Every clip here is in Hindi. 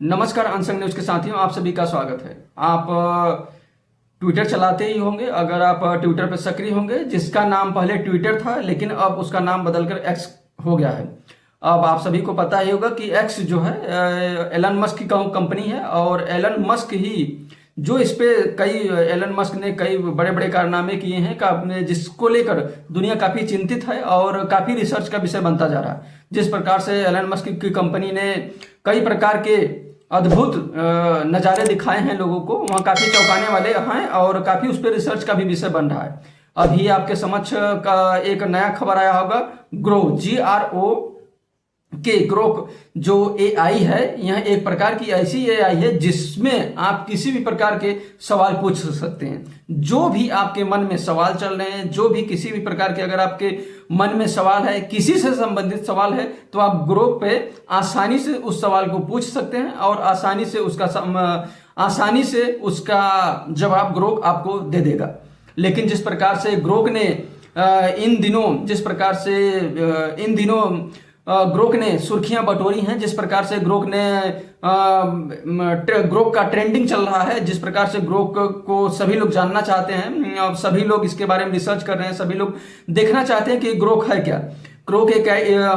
नमस्कार अनसंग न्यूज के साथियों, आप सभी का स्वागत है। आप ट्विटर चलाते ही होंगे। अगर आप ट्विटर पर सक्रिय होंगे, जिसका नाम पहले ट्विटर था लेकिन अब उसका नाम बदलकर एक्स हो गया है। अब आप सभी को पता ही होगा कि एक्स जो है एलन मस्क की कंपनी है और एलन मस्क ही जो इस पे एलन मस्क ने कई बड़े बड़े कारनामे किए हैं जिसको लेकर दुनिया काफी चिंतित है और काफी रिसर्च का विषय बनता जा रहा है। जिस प्रकार से एलन मस्क की कंपनी ने कई प्रकार के अद्भुत नज़ारे दिखाए हैं लोगों को, वहाँ काफ़ी चौंकाने वाले हैं और काफ़ी उस पर रिसर्च का भी विषय बन रहा है। अभी आपके समक्ष का एक नया खबर आया होगा, ग्रोक जो एआई है, यह एक प्रकार की ऐसी एआई है जिसमें आप किसी भी प्रकार के सवाल पूछ सकते हैं। जो भी आपके मन में सवाल चल रहे हैं, जो भी किसी भी प्रकार के अगर आपके मन में सवाल है, किसी से संबंधित सवाल है, तो आप ग्रोक पे आसानी से उस सवाल को पूछ सकते हैं और आसानी से उसका जवाब ग्रोक आपको दे देगा। लेकिन जिस प्रकार से ग्रोक ने इन दिनों ग्रोक ने सुर्खियां बटोरी हैं, जिस प्रकार से ग्रोक का ट्रेंडिंग चल रहा है, जिस प्रकार से ग्रोक को सभी लोग जानना चाहते हैं और सभी लोग इसके बारे में रिसर्च कर रहे हैं, सभी लोग देखना चाहते हैं कि ग्रोक है क्या। ग्रोक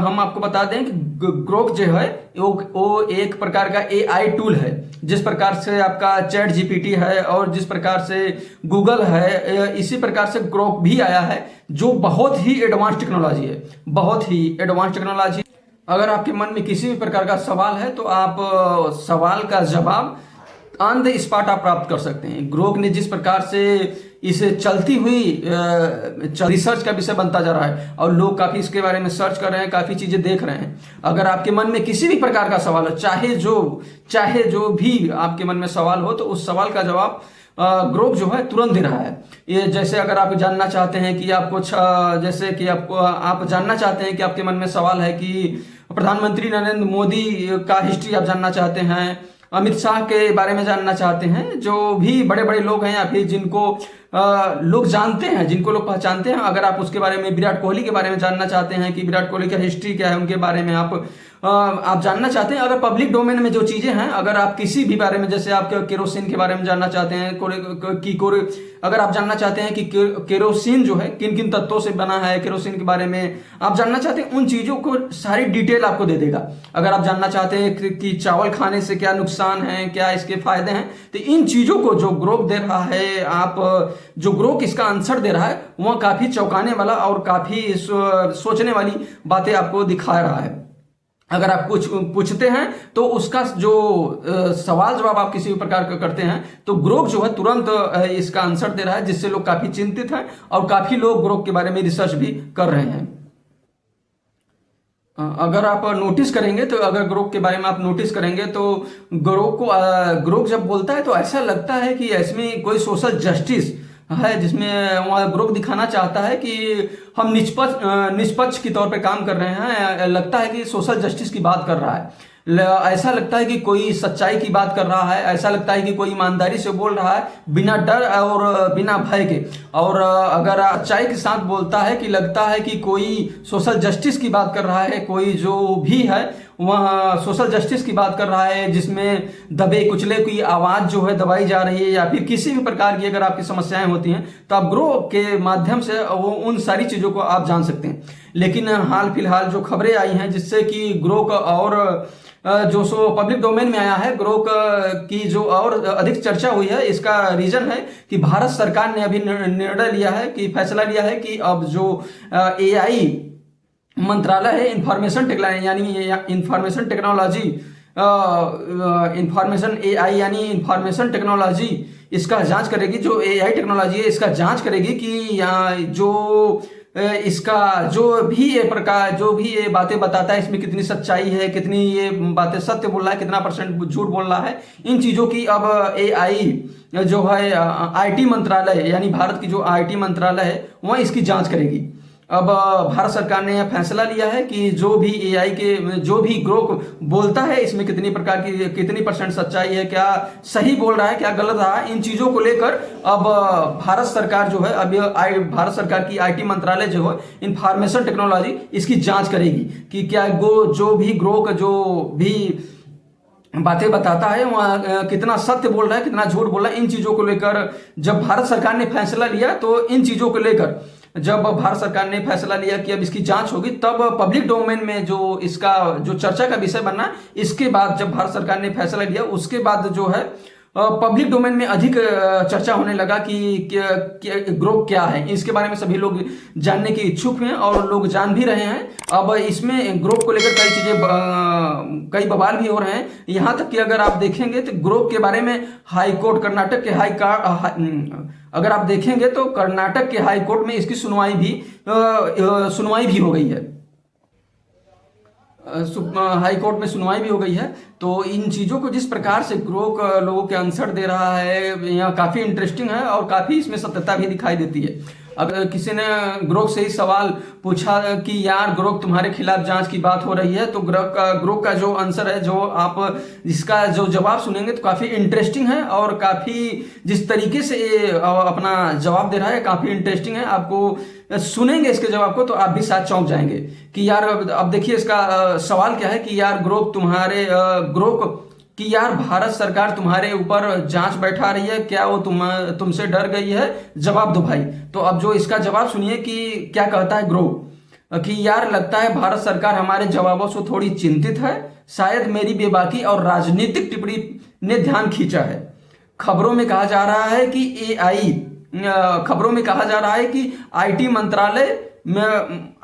हम आपको बता दें कि ग्रोक जो है वो एक प्रकार का एआई टूल है। जिस प्रकार से आपका चैट जीपीटी है और जिस प्रकार से गूगल है, इसी प्रकार से ग्रोक भी आया है जो बहुत ही एडवांस टेक्नोलॉजी है, बहुत ही एडवांस टेक्नोलॉजी। अगर आपके मन में किसी भी प्रकार का सवाल है तो आप सवाल का जवाब ऑन द स्पॉट आप प्राप्त कर सकते हैं। ग्रोक ने जिस प्रकार से इसे चलती हुई रिसर्च का विषय बनता जा रहा है और लोग काफी इसके बारे में सर्च कर रहे हैं, काफी चीजें देख रहे हैं। अगर आपके मन में किसी भी प्रकार का सवाल हो, चाहे जो भी आपके मन में सवाल हो, तो उस सवाल का जवाब ग्रोक जो है तुरंत दे रहा है। ये जैसे अगर आप जानना चाहते हैं कि आप जानना चाहते हैं कि आपके मन में सवाल है कि प्रधानमंत्री नरेंद्र मोदी का हिस्ट्री आप जानना चाहते हैं, अमित शाह के बारे में जानना चाहते हैं, जो भी बड़े बड़े लोग हैं या फिर जिनको लोग जानते हैं, जिनको लोग पहचानते हैं, अगर आप उसके बारे में, विराट कोहली के बारे में जानना चाहते हैं कि विराट कोहली का हिस्ट्री क्या है, उनके बारे में आप जानना चाहते हैं। अगर पब्लिक डोमेन में जो चीजें हैं, अगर आप किसी भी बारे में, जैसे आप केरोसिन के बारे में जानना चाहते हैं, अगर आप जानना चाहते हैं कि केरोसिन जो है किन किन तत्वों से बना है, केरोसिन के बारे में आप जानना चाहते हैं, उन चीजों को सारी डिटेल आपको दे देगा। अगर आप जानना चाहते हैं कि चावल खाने से क्या नुकसान है, क्या इसके फायदे हैं, तो इन चीजों को जो ग्रोक दे रहा है, जो ग्रोक इसका आंसर दे रहा है, वह काफी चौंकाने वाला और काफी सोचने वाली बातें आपको दिखा रहा है। अगर आप कुछ पूछते हैं तो उसका जो सवाल जवाब आप किसी भी प्रकार का करते हैं, तो ग्रोक जो है तुरंत इसका आंसर दे रहा है, जिससे लोग काफी चिंतित हैं और काफी लोग ग्रोक के बारे में रिसर्च भी कर रहे हैं। अगर आप नोटिस करेंगे तो, अगर ग्रोक के बारे में आप नोटिस करेंगे तो ग्रोक जब बोलता है तो ऐसा लगता है कि इसमें कोई सोशल जस्टिस है, जिसमें वहाँ ग्रोक दिखाना चाहता है कि हम निष्पक्ष के तौर पे काम कर रहे हैं। लगता है कि सोशल जस्टिस की बात कर रहा है, ऐसा लगता है कि कोई सच्चाई की बात कर रहा है, ऐसा लगता है कि कोई ईमानदारी से बोल रहा है, बिना डर और बिना भय के। और अगर सच्चाई के साथ बोलता है कि लगता है कि कोई सोशल जस्टिस की बात कर रहा है, कोई जो भी है वह सोशल जस्टिस की बात कर रहा है, जिसमें दबे कुचले की आवाज जो है दबाई जा रही है, या फिर किसी भी प्रकार की अगर आपकी समस्याएं होती हैं तो आप ग्रोक के माध्यम से वो उन सारी चीजों को आप जान सकते हैं। लेकिन हाल फिलहाल जो खबरें आई हैं जिससे कि ग्रोक और जो सो पब्लिक डोमेन में आया है, ग्रोक की जो और अधिक चर्चा हुई है, इसका रीजन है कि भारत सरकार ने अभी निर्णय लिया है, कि फैसला लिया है कि अब जो एआई मंत्रालय है, इंफॉर्मेशन टेक्नोलॉजी इंफॉर्मेशन टेक्नोलॉजी इसका जांच करेगी। जो एआई टेक्नोलॉजी है इसका जांच करेगी कि जो भी ये बातें बताता है, इसमें कितनी सच्चाई है, कितनी ये बातें सत्य बोल रहा है, कितना % झूठ बोल रहा है। इन चीजों की अब एआई जो है आईटी मंत्रालय, यानी भारत की जो आईटी मंत्रालय है, वह इसकी जांच करेगी। अब भारत सरकार ने यह फैसला लिया है कि जो भी ग्रोक बोलता है, इसमें कितनी % सच्चाई है, क्या सही बोल रहा है, क्या गलत रहा है, इन चीजों को लेकर अब भारत सरकार जो है, अब भारत सरकार की आईटी मंत्रालय जो है इंफॉर्मेशन टेक्नोलॉजी इसकी जांच करेगी कि क्या जो भी ग्रोक जो भी बातें बताता है, वहाँ कितना सत्य बोल रहा है, कितना झूठ बोल रहा है, इन चीज़ों को लेकर जब भारत सरकार ने फैसला लिया, तो इन चीज़ों को लेकर जब भारत सरकार ने फैसला लिया कि अब इसकी जांच होगी, तब पब्लिक डोमेन में जो इसका जो चर्चा का विषय बनना, इसके बाद जब भारत सरकार ने फैसला लिया उसके बाद जो है पब्लिक डोमेन में अधिक चर्चा होने लगा कि ग्रोक क्या है। इसके बारे में सभी लोग जानने की इच्छुक हैं और लोग जान भी रहे हैं। अब इसमें ग्रोक को लेकर कई चीजें, कई बवाल भी हो रहे हैं। यहाँ तक कि अगर आप देखेंगे तो ग्रोक के बारे में हाई कोर्ट, कर्नाटक के अगर आप देखेंगे तो कर्नाटक के हाई कोर्ट में इसकी सुनवाई भी हो गई है। हाई कोर्ट में सुनवाई भी हो गई है। तो इन चीज़ों को जिस प्रकार से ग्रोक लोगों के आंसर दे रहा है, यहाँ काफ़ी इंटरेस्टिंग है और काफ़ी इसमें सत्यता भी दिखाई देती है। अगर किसी ने ग्रोक से ही सवाल पूछा कि यार ग्रोक तुम्हारे खिलाफ जांच की बात हो रही है, तो ग्रोक का जो आंसर है, जो आप इसका जो जवाब सुनेंगे तो काफ़ी इंटरेस्टिंग है और काफ़ी जिस तरीके से ये अपना जवाब दे रहा है काफ़ी इंटरेस्टिंग है। आपको सुनेंगे इसके जवाब को तो आप भी साथ चौंक जाएंगे कि यार अब देखिए इसका सवाल क्या है कि यार ग्रोक कि यार भारत सरकार तुम्हारे ऊपर जांच बैठा रही है, क्या वो तुमसे डर गई है? जवाब दो भाई। तो अब जो इसका जवाब सुनिए कि क्या कहता है ग्रोक कि यार लगता है भारत सरकार हमारे जवाबों से थोड़ी चिंतित है, शायद मेरी बेबाकी और राजनीतिक टिप्पणी ने ध्यान खींचा है। खबरों में कहा जा रहा है कि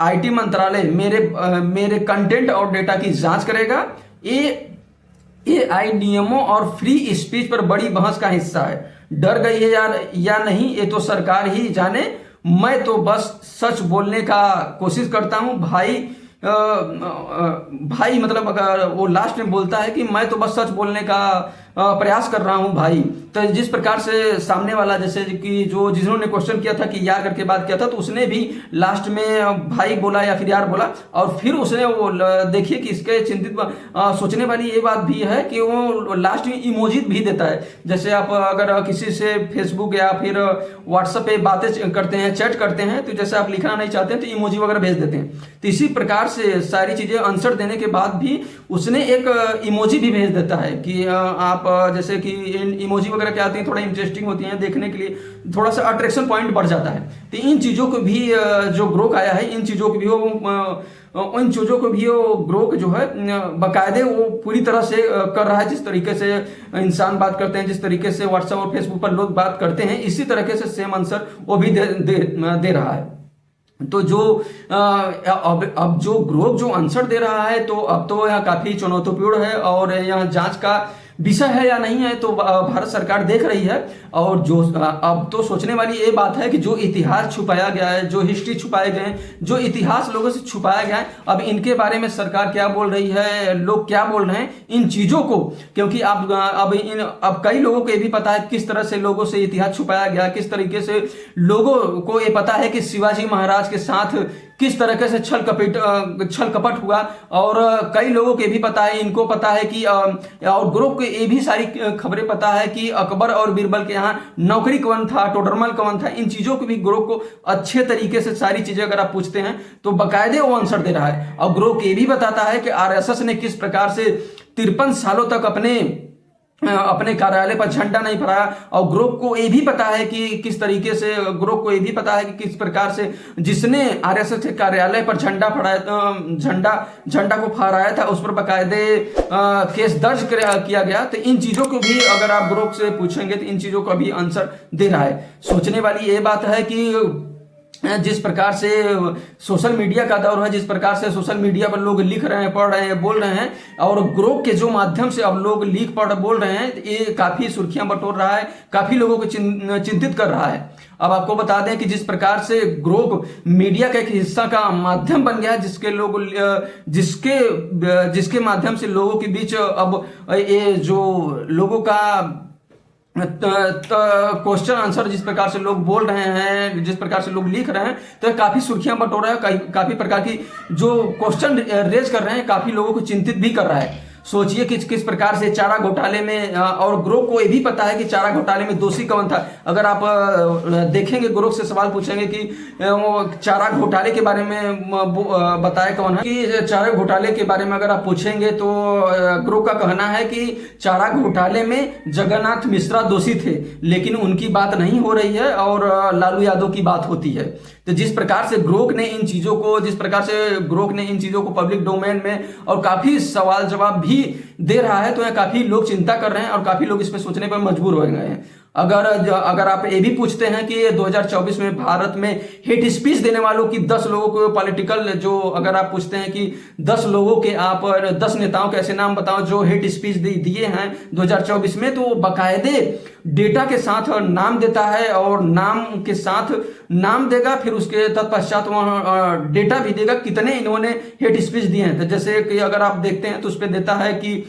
आईटी मंत्रालय मेरे कंटेंट और डेटा की जांच करेगा। एआई नियमों और फ्री स्पीच पर बड़ी बहस का हिस्सा है। डर गई है यार या नहीं, ये तो सरकार ही जाने। मैं तो बस सच बोलने का कोशिश करता हूं भाई। भाई मतलब अगर वो लास्ट में बोलता है कि मैं तो बस सच बोलने का प्रयास कर रहा हूं भाई। तो जिस प्रकार से सामने वाला, जैसे कि जिन्होंने क्वेश्चन किया था कि यार करके बात किया था, तो उसने भी लास्ट में भाई बोला या फिर यार बोला। और फिर उसने वो देखिए कि इसके चिंतित सोचने वाली ये बात भी है कि वो लास्ट में इमोजी भी देता है। जैसे आप अगर किसी से फेसबुक या फिर व्हाट्सएप पे बातें करते हैं, चैट करते हैं, तो जैसे आप लिखना नहीं चाहते हैं तो इमोजी वगैरह भेज देते हैं। तो इसी प्रकार से सारी चीजें आंसर देने के बाद भी उसने एक इमोजी भी भेज देता है कि आप जैसे कि इमोजी वगैरह क्या आती हैं, थोड़ा इंटरेस्टिंग होती हैं देखने के लिए, थोड़ा सा अट्रैक्शन पॉइंट बढ़ जाता है। तो इन चीज़ों को भी जो ग्रोक आया है, इन चीज़ों को भी वो ग्रोक जो है बाकायदे वो पूरी तरह से कर रहा है। जिस तरीके से इंसान बात करते हैं, जिस तरीके से व्हाट्सएप और फेसबुक पर लोग बात करते हैं, इसी तरीके से सेम आंसर वो भी दे रहा है। तो अब जो ग्रोक जो आंसर दे रहा है, तो अब तो यहाँ काफी चुनौतीपूर्ण है और यहाँ जांच का विषय है या नहीं है तो भारत सरकार देख रही है। और अब तो सोचने वाली ये बात है कि जो इतिहास छुपाया गया है, जो हिस्ट्री छुपाए गए हैं, जो इतिहास लोगों से छुपाया गया है, अब इनके बारे में सरकार क्या बोल रही है, लोग क्या बोल रहे हैं इन चीजों को। क्योंकि अब कई लोगों को ये भी पता है किस तरह से लोगों से इतिहास छुपाया गया, किस तरीके से लोगों को ये पता है कि शिवाजी महाराज के साथ किस तरीके से छल कपट हुआ। और कई लोगों को भी पता है, इनको पता है कि और ग्रुप को ये भी सारी खबरें पता है कि अकबर और बीरबल के यहाँ नौकरी कौन था, टोडरमल कौन था। इन चीजों को भी ग्रुप को अच्छे तरीके से सारी चीजें अगर आप पूछते हैं तो बाकायदे वो आंसर दे रहा है। और ग्रुप ये भी बताता है कि आरएसएस ने किस प्रकार से 53 सालों तक अपने कार्यालय पर झंडा नहीं फहराया। और ग्रुप को ये भी पता है कि किस तरीके से, ग्रुप को ये भी पता है कि किस प्रकार से जिसने आरएसएस के कार्यालय पर झंडा को फहराया था उस पर बाकायदे केस दर्ज किया गया। तो इन चीजों को भी अगर आप ग्रुप से पूछेंगे तो इन चीजों का भी आंसर दे रहा है। सोचने वाली ये बात है कि जिस प्रकार से सोशल मीडिया का दौर है, जिस प्रकार से सोशल मीडिया पर लोग लिख रहे हैं, पढ़ रहे हैं, बोल रहे हैं, और ग्रुप के जो माध्यम से अब लोग लिख पढ़ बोल रहे हैं, ये काफी सुर्खियां बटोर रहा है, काफी लोगों को चिंतित कर रहा है। अब आपको बता दें कि जिस प्रकार से ग्रुप मीडिया का एक हिस्सा का माध्यम बन गया है, जिसके माध्यम से लोगों के बीच अब ये जो लोगों का क्वेश्चन आंसर जिस प्रकार से लोग बोल रहे हैं, जिस प्रकार से लोग लिख रहे हैं, तो काफी सुर्खियां बटोर रहा है, काफी प्रकार की जो क्वेश्चन रेज कर रहे हैं, काफी लोगों को चिंतित भी कर रहा है। सोचिए कि किस प्रकार से चारा घोटाले में और ग्रोक को ये भी पता है कि चारा घोटाले में दोषी कौन था। अगर आप देखेंगे, ग्रोक से सवाल पूछेंगे कि वो चारा घोटाले के बारे में बताए कौन है, कि चारा घोटाले के बारे में अगर आप पूछेंगे तो ग्रोक का कहना है कि चारा घोटाले में जगन्नाथ मिश्रा दोषी थे, लेकिन उनकी बात नहीं हो रही है और लालू यादव की बात होती है। तो जिस प्रकार से ग्रोक ने इन चीजों को पब्लिक डोमेन में और काफी सवाल जवाब भी दे रहा है, तो यह काफी लोग चिंता कर रहे हैं और काफी लोग इस पे सोचने पर मजबूर हो गए हैं। अगर आप ये भी पूछते हैं कि 2024 में भारत में हेट स्पीच देने वालों की 10 लोगों को पॉलिटिकल जो, अगर आप पूछते हैं कि 10 लोगों के आप 10 नेताओं के ऐसे नाम बताओ जो हेट स्पीच दिए हैं 2024 में, तो बाकायदे डेटा के साथ नाम देता है और नाम के साथ नाम देगा, फिर उसके तत्पश्चात वह डेटा भी देगा कितने इन्होंने हेट स्पीच दिए हैं। तो जैसे कि अगर आप देखते हैं तो उस पर देता है कि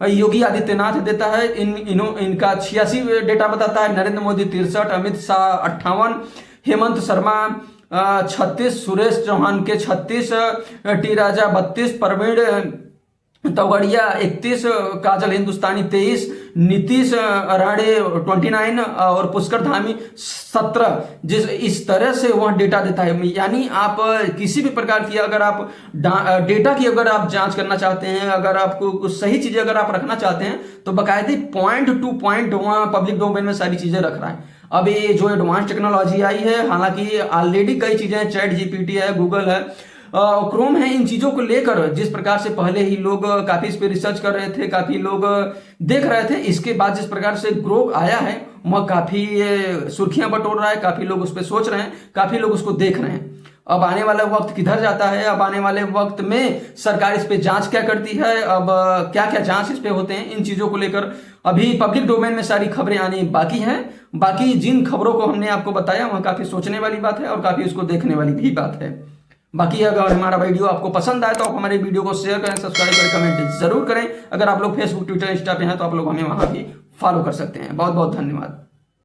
योगी आदित्यनाथ देता है इनका 86 डेटा बताता है, नरेंद्र मोदी 63, अमित शाह 58, हेमंत शर्मा 36, सुरेश चौहान के 36, टी राजा 32, प्रवीण तवड़िया 31, काजल हिंदुस्तानी 23, नीतीश राणे 29 और पुष्कर धामी 17। इस तरह से वह डेटा देता है। यानी आप किसी भी प्रकार की अगर आप डेटा की अगर आप जांच करना चाहते हैं, अगर आपको सही चीजें अगर आप रखना चाहते हैं, तो बाकायदे पॉइंट टू पॉइंट वहाँ पब्लिक डोमेन में सारी चीजें रख रहा है। अब ये जो एडवांस टेक्नोलॉजी आई है, हालांकि ऑलरेडी कई चीजें हैं, चैट जीपीटी है, गूगल है, क्रोम है, इन चीजों को लेकर जिस प्रकार से पहले ही लोग काफी इस पे रिसर्च कर रहे थे, काफी लोग देख रहे थे, इसके बाद जिस प्रकार से ग्रोक आया है वह काफी सुर्खियां बटोर रहा है, काफी लोग उस पर सोच रहे हैं, काफी लोग उसको देख रहे हैं। अब आने वाला वक्त किधर जाता है, अब आने वाले वक्त में सरकार इस पे जांच क्या करती है, अब क्या क्या जांच इस पे होते हैं, इन चीजों को लेकर अभी पब्लिक डोमेन में सारी खबरें आनी बाकी हैं। बाकी जिन खबरों को हमने आपको बताया वह काफी सोचने वाली बात है और काफी उसको देखने वाली भी बात है। बाकी अगर हमारा वीडियो आपको पसंद आए तो आप हमारे वीडियो को शेयर करें, सब्सक्राइब करें, कमेंट जरूर करें। अगर आप लोग फेसबुक, ट्विटर, इंस्टा पे हैं तो आप लोग हमें वहां भी फॉलो कर सकते हैं। बहुत बहुत धन्यवाद।